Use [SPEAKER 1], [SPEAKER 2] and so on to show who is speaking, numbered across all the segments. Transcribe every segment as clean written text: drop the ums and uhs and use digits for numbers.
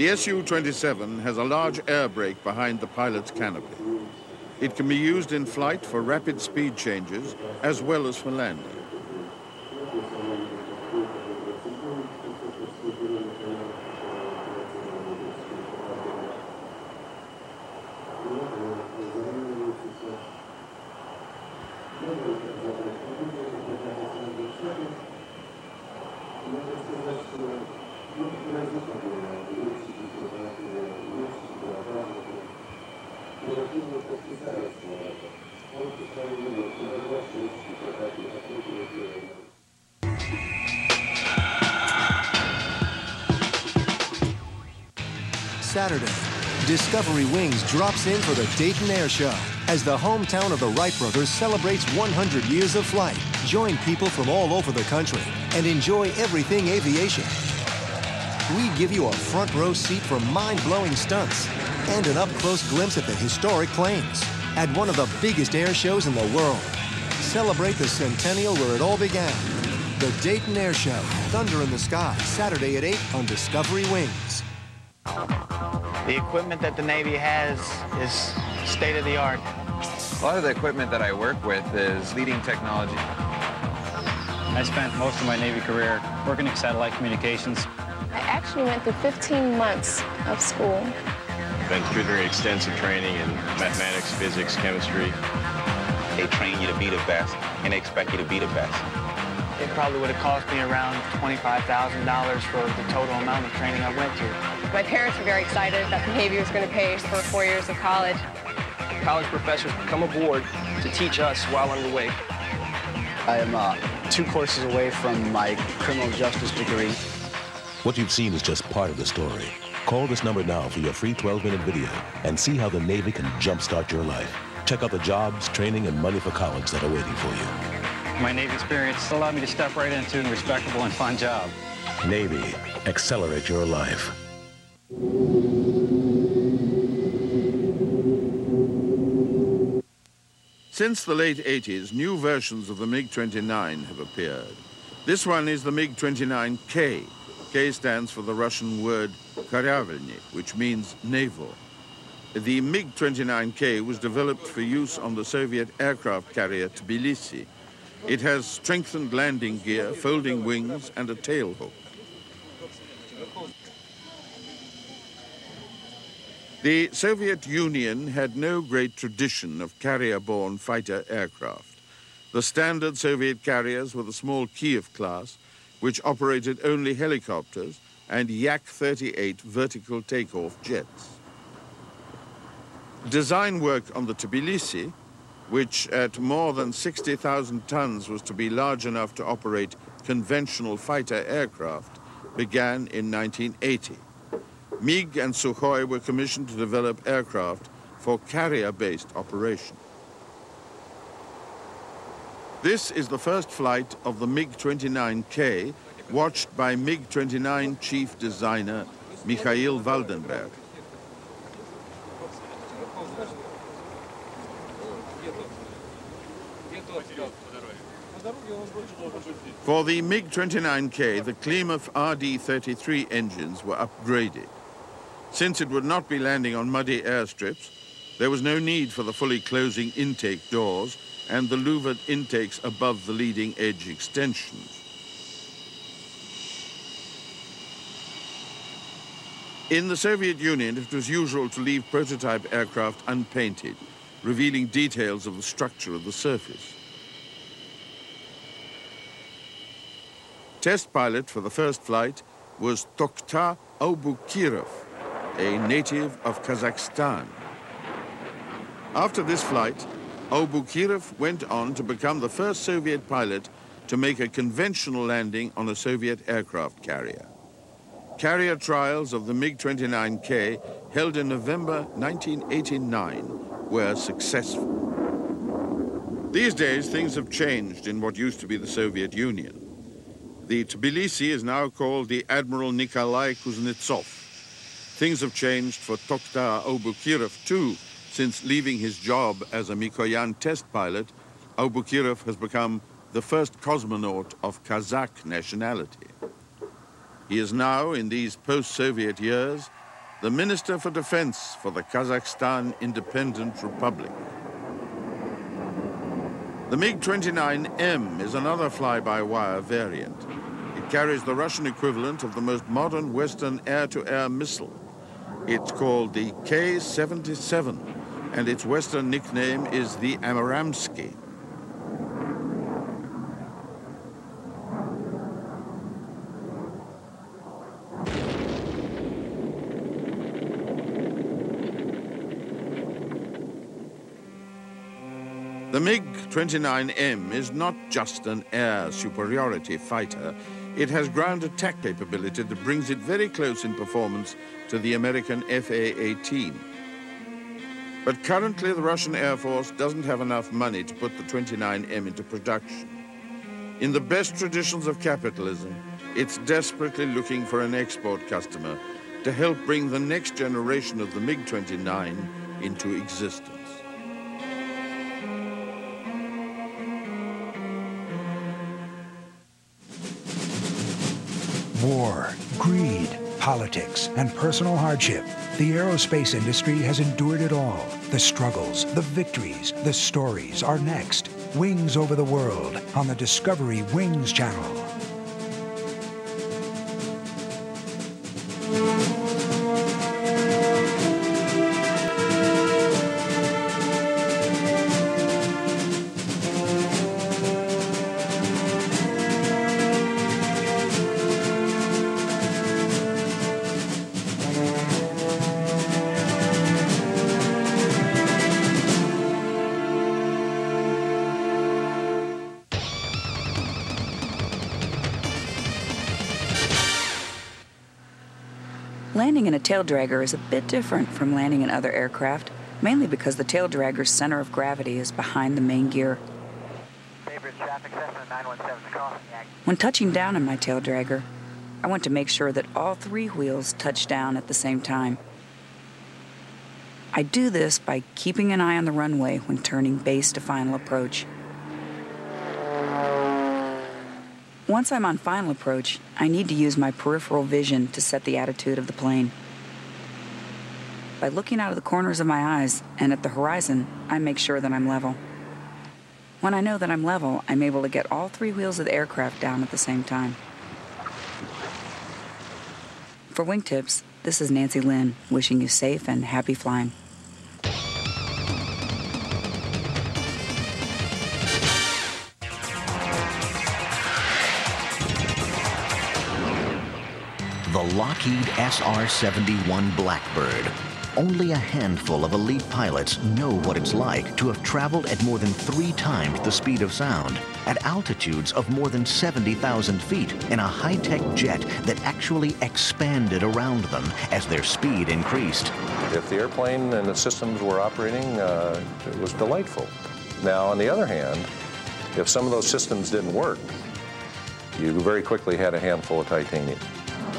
[SPEAKER 1] The Su-27 has a large air brake behind the pilot's canopy. It can be used in flight for rapid speed changes as well as for landing.
[SPEAKER 2] Saturday, Discovery Wings drops in for the Dayton Air Show as the hometown of the Wright brothers celebrates 100 years of flight. Join people from all over the country and enjoy everything aviation. We give you a front row seat for mind-blowing stunts and an up-close glimpse at the historic planes at one of the biggest air shows in the world. Celebrate the centennial where it all began. The Dayton Air Show, Thunder in the Sky, Saturday at 8 on Discovery Wings.
[SPEAKER 3] The equipment that the Navy has is state-of-the-art.
[SPEAKER 4] A lot of the equipment that I work with is leading technology.
[SPEAKER 5] I spent most of my Navy career working in satellite communications.
[SPEAKER 6] I actually went through 15 months of school.
[SPEAKER 7] Been through very extensive training in mathematics, physics, chemistry.
[SPEAKER 8] They train you to be the best, and they expect you to be the best.
[SPEAKER 3] It probably would have cost me around $25,000 for the total amount of training I went through.
[SPEAKER 6] My parents were very excited that the Navy was going to pay for 4 years of college.
[SPEAKER 9] College professors come aboard to teach us while underway.
[SPEAKER 10] I am 2 courses away from my criminal justice degree.
[SPEAKER 11] What you've seen is just part of the story. Call this number now for your free 12-minute video and see how the Navy can jumpstart your life. Check out the jobs, training, and money for college that are waiting for you.
[SPEAKER 5] My Navy experience allowed me to step right into a respectable and fun job.
[SPEAKER 11] Navy, accelerate your life.
[SPEAKER 1] Since the late 80s, new versions of the MiG-29 have appeared. This one is the MiG-29K. K stands for the Russian word "karyavelny," which means naval. The MiG-29K was developed for use on the Soviet aircraft carrier Tbilisi. It has strengthened landing gear, folding wings, and a tailhook. The Soviet Union had no great tradition of carrier-borne fighter aircraft. The standard Soviet carriers were the small Kiev class, which operated only helicopters, and Yak-38 vertical takeoff jets. Design work on the Tbilisi, which at more than 60,000 tons was to be large enough to operate conventional fighter aircraft, began in 1980. MiG and Sukhoi were commissioned to develop aircraft for carrier-based operation. This is the first flight of the MiG-29K, watched by MiG-29 chief designer Mikhail Waldenberg. For the MiG-29K, the Klymov RD-33 engines were upgraded. Since it would not be landing on muddy airstrips, there was no need for the fully closing intake doors and the louvered intakes above the leading edge extensions. In the Soviet Union, it was usual to leave prototype aircraft unpainted, revealing details of the structure of the surface. Test pilot for the first flight was Tokhta Abukirov, a native of Kazakhstan. After this flight, Abukirov went on to become the first Soviet pilot to make a conventional landing on a Soviet aircraft carrier. Carrier trials of the MiG-29K, held in November 1989, were successful. These days, things have changed in what used to be the Soviet Union. The Tbilisi is now called the Admiral Nikolai Kuznetsov. Things have changed for Tokhta Abukirov too. Since leaving his job as a Mikoyan test pilot, Abukirov has become the first cosmonaut of Kazakh nationality. He is now, in these post-Soviet years, the Minister for Defense for the Kazakhstan Independent Republic. The MiG-29M is another fly-by-wire variant. It carries the Russian equivalent of the most modern Western air-to-air missile. It's called the K-77, and its Western nickname is the Amaramsky. The MiG-29M is not just an air superiority fighter. It has ground attack capability that brings it very close in performance to the American FA-18. But currently, the Russian Air Force doesn't have enough money to put the 29M into production. In the best traditions of capitalism, it's desperately looking for an export customer to help bring the next generation of the MiG-29 into existence.
[SPEAKER 12] War, greed, politics, and personal hardship. The aerospace industry has endured it all. The struggles, the victories, the stories are next. Wings Over the World on the Discovery Wings channel.
[SPEAKER 13] Landing in a tail dragger is a bit different from landing in other aircraft, mainly because the tail dragger's center of gravity is behind the main gear. When touching down in my tail dragger, I want to make sure that all three wheels touch down at the same time. I do this by keeping an eye on the runway when turning base to final approach. Once I'm on final approach, I need to use my peripheral vision to set the attitude of the plane. By looking out of the corners of my eyes and at the horizon, I make sure that I'm level. When I know that I'm level, I'm able to get all three wheels of the aircraft down at the same time. For Wingtips, this is Nancy Lynn, wishing you safe and happy flying.
[SPEAKER 14] The Lockheed SR-71 Blackbird. Only a handful of elite pilots know what it's like to have traveled at more than 3 times the speed of sound, at altitudes of more than 70,000 feet, in a high-tech jet that actually expanded around them as their speed increased.
[SPEAKER 15] If the airplane and the systems were operating, it was delightful. Now, on the other hand, if some of those systems didn't work, you very quickly had a handful of titanium.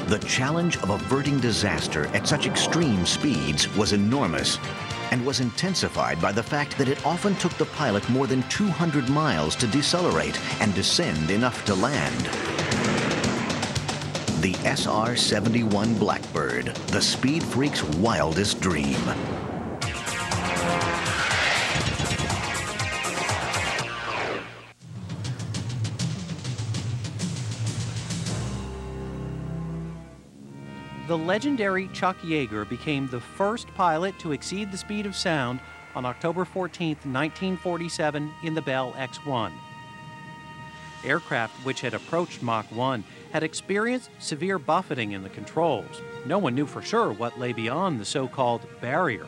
[SPEAKER 14] The challenge of averting disaster at such extreme speeds was enormous and was intensified by the fact that it often took the pilot more than 200 miles to decelerate and descend enough to land. The SR-71 Blackbird, the speed freak's wildest dream.
[SPEAKER 16] The legendary Chuck Yeager became the first pilot to exceed the speed of sound on October 14, 1947 in the Bell X-1. Aircraft which had approached Mach 1 had experienced severe buffeting in the controls. No one knew for sure what lay beyond the so-called barrier.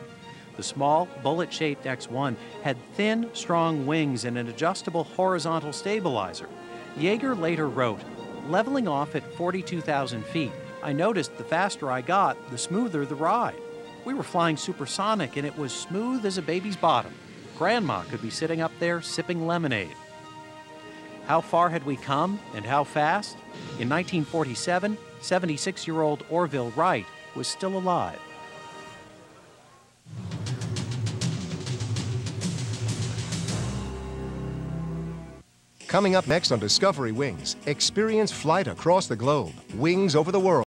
[SPEAKER 16] The small, bullet-shaped X-1 had thin, strong wings and an adjustable horizontal stabilizer. Yeager later wrote, "Leveling off at 42,000 feet, I noticed the faster I got, the smoother the ride. We were flying supersonic and it was smooth as a baby's bottom. Grandma could be sitting up there sipping lemonade." How far had we come and how fast? In 1947, 76-year-old Orville Wright was still alive.
[SPEAKER 2] Coming up next on Discovery Wings, experience flight across the globe. Wings Over the World.